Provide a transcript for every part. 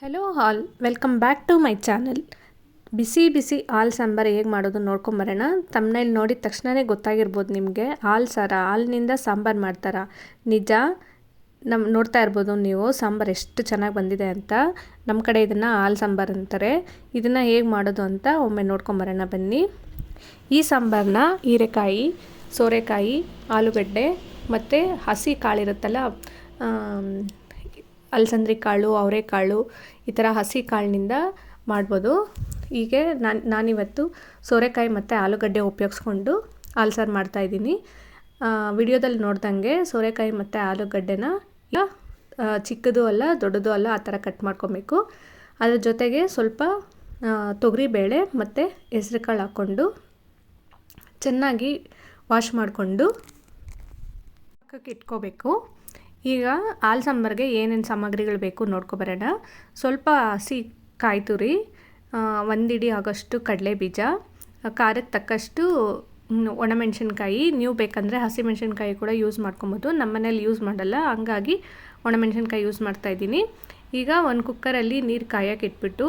Hello all, welcome back to my channel. ಬಿಸಿ ಬಿಸಿ ಹಾಲು ಸಾಂಬಾರು ಹೇಗೆ ಮಾಡೋದು ನೋಡ್ಕೊಂಬರೋಣ. ತಮ್ಮನೇಲಿ ನೋಡಿದ ತಕ್ಷಣವೇ ಗೊತ್ತಾಗಿರ್ಬೋದು ನಿಮಗೆ. ಹಾಲು ಸಾರ, ಹಾಲಿನಿಂದ ಸಾಂಬಾರು ಮಾಡ್ತಾರಾ? ನಿಜ. ನೋಡ್ತಾ ಇರ್ಬೋದು ನೀವು ಸಾಂಬಾರು ಎಷ್ಟು ಚೆನ್ನಾಗಿ ಬಂದಿದೆ ಅಂತ. ನಮ್ಮ ಕಡೆ ಇದನ್ನು ಹಾಲು ಸಾಂಬಾರು ಅಂತಾರೆ. ಇದನ್ನು ಹೇಗೆ ಮಾಡೋದು ಅಂತ ಒಮ್ಮೆ ನೋಡ್ಕೊಂಬರೋಣ ಬನ್ನಿ. ಈ ಸಾಂಬಾರನ್ನ ಹೀರೆಕಾಯಿ, ಸೋರೆಕಾಯಿ, ಆಲೂಗಡ್ಡೆ ಮತ್ತು ಹಸಿ ಕಾಳಿರುತ್ತಲ್ಲ, ಅಲಸಂದ್ರಿ ಕಾಳು, ಅವರೆಕಾಳು, ಈ ಥರ ಹಸಿ ಕಾಳಿನಿಂದ ಮಾಡ್ಬೋದು. ಹೀಗೆ ನಾನಿವತ್ತು ಸೋರೆಕಾಯಿ ಮತ್ತು ಆಲೂಗಡ್ಡೆ ಉಪಯೋಗಿಸ್ಕೊಂಡು ಹಾಲು ಸಾರು ಮಾಡ್ತಾಯಿದ್ದೀನಿ. ವಿಡಿಯೋದಲ್ಲಿ ನೋಡ್ದಂಗೆ ಸೋರೆಕಾಯಿ ಮತ್ತು ಆಲೂಗಡ್ಡೆನ ಚಿಕ್ಕದು ಅಲ್ಲ ದೊಡ್ಡದು ಅಲ್ಲ ಆ ಥರ ಕಟ್ ಮಾಡ್ಕೊಬೇಕು. ಅದ್ರ ಜೊತೆಗೆ ಸ್ವಲ್ಪ ತೊಗರಿಬೇಳೆ ಮತ್ತು ಹೆಸ್ರು ಕಾಳು ಹಾಕ್ಕೊಂಡು ಚೆನ್ನಾಗಿ ವಾಶ್ ಮಾಡಿಕೊಂಡು ಪಕ್ಕಕ್ಕೆ ಇಟ್ಕೋಬೇಕು. ಈಗ ಹಾಲು ಸಾಂಬಾರಿಗೆ ಏನೇನು ಸಾಮಗ್ರಿಗಳು ಬೇಕು ನೋಡ್ಕೊಬರೋಣ. ಸ್ವಲ್ಪ ಹಸಿ ಕಾಯಿ ತುರಿ, ಒಂದು ಹಿಡಿ ಆಗೋಷ್ಟು ಕಡಲೆ ಬೀಜ, ಖಾರಕ್ಕೆ ತಕ್ಕಷ್ಟು ಒಣಮೆಣಸಿನ್ಕಾಯಿ. ನೀವು ಬೇಕಂದರೆ ಹಸಿಮೆಣಸಿನ್ಕಾಯಿ ಕೂಡ ಯೂಸ್ ಮಾಡ್ಕೊಬೋದು. ನಮ್ಮ ಮನೇಲಿ ಯೂಸ್ ಮಾಡಲ್ಲ, ಹಂಗಾಗಿ ಒಣಮೆಣಸಿನ್ಕಾಯಿ ಯೂಸ್ ಮಾಡ್ತಾಯಿದ್ದೀನಿ. ಈಗ ಒಂದು ಕುಕ್ಕರಲ್ಲಿ ನೀರು ಕಾಯೋಕೆ ಇಟ್ಬಿಟ್ಟು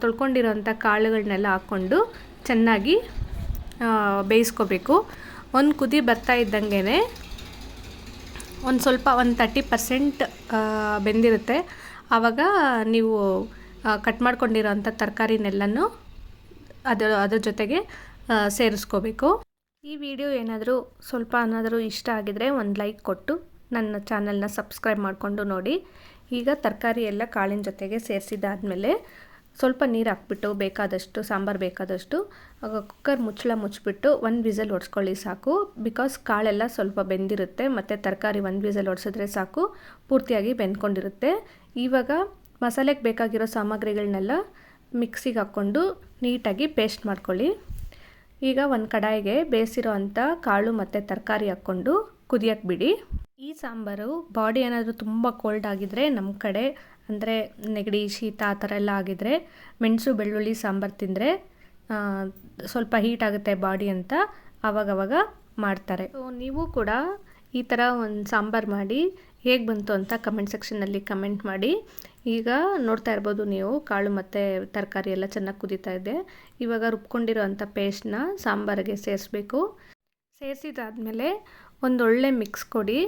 ತೊಳ್ಕೊಂಡಿರೋಂಥ ಕಾಳುಗಳನ್ನೆಲ್ಲ ಹಾಕ್ಕೊಂಡು ಚೆನ್ನಾಗಿ ಬೇಯಿಸ್ಕೋಬೇಕು. ಒಂದು ಕುದಿ ಬರ್ತಾ ಇದ್ದಂಗೆ ಒಂದು 30% ಬೆಂದಿರುತ್ತೆ. ಆವಾಗ ನೀವು ಕಟ್ ಮಾಡ್ಕೊಂಡಿರೋಂಥ ತರಕಾರಿನೆಲ್ಲನೂ ಅದ್ರ ಜೊತೆಗೆ ಸೇರಿಸ್ಕೋಬೇಕು. ಈ ವಿಡಿಯೋ ಏನಾದರೂ ಏನಾದರೂ ಇಷ್ಟ ಆಗಿದರೆ ಒಂದು ಲೈಕ್ ಕೊಟ್ಟು ನನ್ನ ಚಾನಲ್ನ ಸಬ್ಸ್ಕ್ರೈಬ್ ಮಾಡಿಕೊಂಡು ನೋಡಿ. ಈಗ ತರಕಾರಿ ಎಲ್ಲ ಕಾಳಿನ ಜೊತೆಗೆ ಸೇರಿಸಿದಾದ್ಮೇಲೆ ಸ್ವಲ್ಪ ನೀರು ಹಾಕ್ಬಿಟ್ಟು ಸಾಂಬಾರು ಬೇಕಾದಷ್ಟು ಕುಕ್ಕರ್ ಮುಚ್ಚಿಬಿಟ್ಟು ಒಂದು ವಿಸಲ್ ಹೊಡ್ಸ್ಕೊಳ್ಳಿ ಸಾಕು. ಬಿಕಾಸ್ ಕಾಳೆಲ್ಲ ಸ್ವಲ್ಪ ಬೆಂದಿರುತ್ತೆ ಮತ್ತು ತರಕಾರಿ ಒಂದು ವಿಸಲ್ ಹೊಡ್ಸಿದ್ರೆ ಸಾಕು, ಪೂರ್ತಿಯಾಗಿ ಬೆಂದ್ಕೊಂಡಿರುತ್ತೆ. ಇವಾಗ ಮಸಾಲೆಗೆ ಬೇಕಾಗಿರೋ ಸಾಮಗ್ರಿಗಳನ್ನೆಲ್ಲ ಮಿಕ್ಸಿಗೆ ಹಾಕ್ಕೊಂಡು ನೀಟಾಗಿ ಪೇಸ್ಟ್ ಮಾಡ್ಕೊಳ್ಳಿ. ಈಗ ಒಂದು ಕಡಾಯಿಗೆ ಬೇಯಿಸಿರೋ ಅಂಥ ಕಾಳು ಮತ್ತು ತರಕಾರಿ ಹಾಕ್ಕೊಂಡು ಕುದಿಯಕ್ಕೆ ಬಿಡಿ. ಈ ಸಾಂಬಾರು ಬಾಡಿ ಏನಾದರೂ ತುಂಬ ಕೋಲ್ಡ್ ಆಗಿದ್ದರೆ, ನಮ್ಮ ಕಡೆ ಅಂದರೆ ನೆಗಡಿ, ಶೀತ ಆ ಥರ ಎಲ್ಲ ಆಗಿದ್ದರೆ ಮೆಣಸು ಬೆಳ್ಳುಳ್ಳಿ ಸಾಂಬಾರು ತಿಂದರೆ ಸ್ವಲ್ಪ ಹೀಟ್ ಆಗುತ್ತೆ ಬಾಡಿ ಅಂತ ಆವಾಗವಾಗ ಮಾಡ್ತಾರೆ. ಸೊ ನೀವು ಕೂಡ ಈ ಥರ ಒಂದು ಸಾಂಬಾರು ಮಾಡಿ ಹೇಗೆ ಬಂತು ಅಂತ ಕಮೆಂಟ್ ಸೆಕ್ಷನಲ್ಲಿ ಕಮೆಂಟ್ ಮಾಡಿ. ಈಗ ನೋಡ್ತಾ ಇರ್ಬೋದು ನೀವು ಕಾಳು ಮತ್ತು ತರಕಾರಿ ಎಲ್ಲ ಚೆನ್ನಾಗಿ ಕುದೀತಾ ಇದೆ. ಇವಾಗ ರುಬ್ಕೊಂಡಿರೋ ಅಂಥ ಪೇಸ್ಟ್ನ ಸಾಂಬಾರಿಗೆ ಸೇರಿಸ್ಬೇಕು. ಸೇರಿಸಿದಾದ್ಮೇಲೆ ಒಂದೊಳ್ಳೆ ಮಿಕ್ಸ್ ಕೊಡಿ.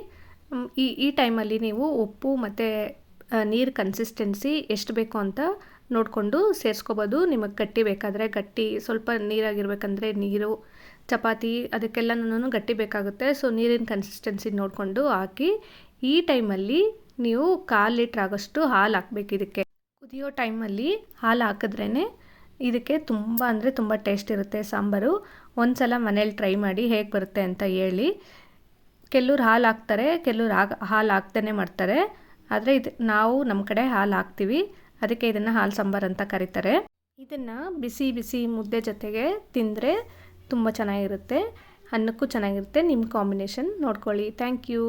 ಈ ಟೈಮಲ್ಲಿ ನೀವು ಉಪ್ಪು ಮತ್ತು ನೀರು ಕನ್ಸಿಸ್ಟೆನ್ಸಿ ಎಷ್ಟು ಬೇಕು ಅಂತ ನೋಡಿಕೊಂಡು ಸೇರಿಸ್ಕೋಬೋದು. ನಿಮಗೆ ಗಟ್ಟಿ ಬೇಕಾದರೆ ಗಟ್ಟಿ, ಸ್ವಲ್ಪ ನೀರಾಗಿರ್ಬೇಕಂದ್ರೆ ನೀರು, ಚಪಾತಿ ಅದಕ್ಕೆಲ್ಲನೂ ಗಟ್ಟಿ ಬೇಕಾಗುತ್ತೆ. ಸೊ ನೀರಿನ ಕನ್ಸಿಸ್ಟೆನ್ಸಿ ನೋಡಿಕೊಂಡು ಹಾಕಿ. ಈ ಟೈಮಲ್ಲಿ ನೀವು 1/4 ಲೀಟ್ರ್ ಆಗೋಷ್ಟು ಹಾಲು ಹಾಕಬೇಕು. ಇದಕ್ಕೆ ಕುದಿಯೋ ಟೈಮಲ್ಲಿ ಹಾಲು ಹಾಕಿದ್ರೇ ಇದಕ್ಕೆ ತುಂಬ ಅಂದರೆ ತುಂಬ ಟೇಸ್ಟ್ ಇರುತ್ತೆ ಸಾಂಬಾರು. ಒಂದು ಸಲ ಮನೇಲಿ ಟ್ರೈ ಮಾಡಿ ಹೇಗೆ ಬರುತ್ತೆ ಅಂತ ಹೇಳಿ. ಕೆಲವ್ರು ಹಾಲು ಹಾಕ್ತಾರೆ, ಕೆಲವ್ರು ಹಾಲು ಹಾಕ್ದೇ ಮಾಡ್ತಾರೆ. ಆದರೆ ನಾವು ನಮ್ಮ ಕಡೆ ಹಾಲು ಹಾಕ್ತೀವಿ, ಅದಕ್ಕೆ ಇದನ್ನು ಹಾಲು ಸಾಂಬಾರು ಅಂತ ಕರೀತಾರೆ. ಇದನ್ನು ಬಿಸಿ ಬಿಸಿ ಮುದ್ದೆ ಜೊತೆಗೆ ತಿಂದರೆ ತುಂಬ ಚೆನ್ನಾಗಿರುತ್ತೆ, ಅನ್ನಕ್ಕೂ ಚೆನ್ನಾಗಿರುತ್ತೆ. ನಿಮ್ಮ ಕಾಂಬಿನೇಷನ್ ನೋಡ್ಕೊಳ್ಳಿ. Thank you.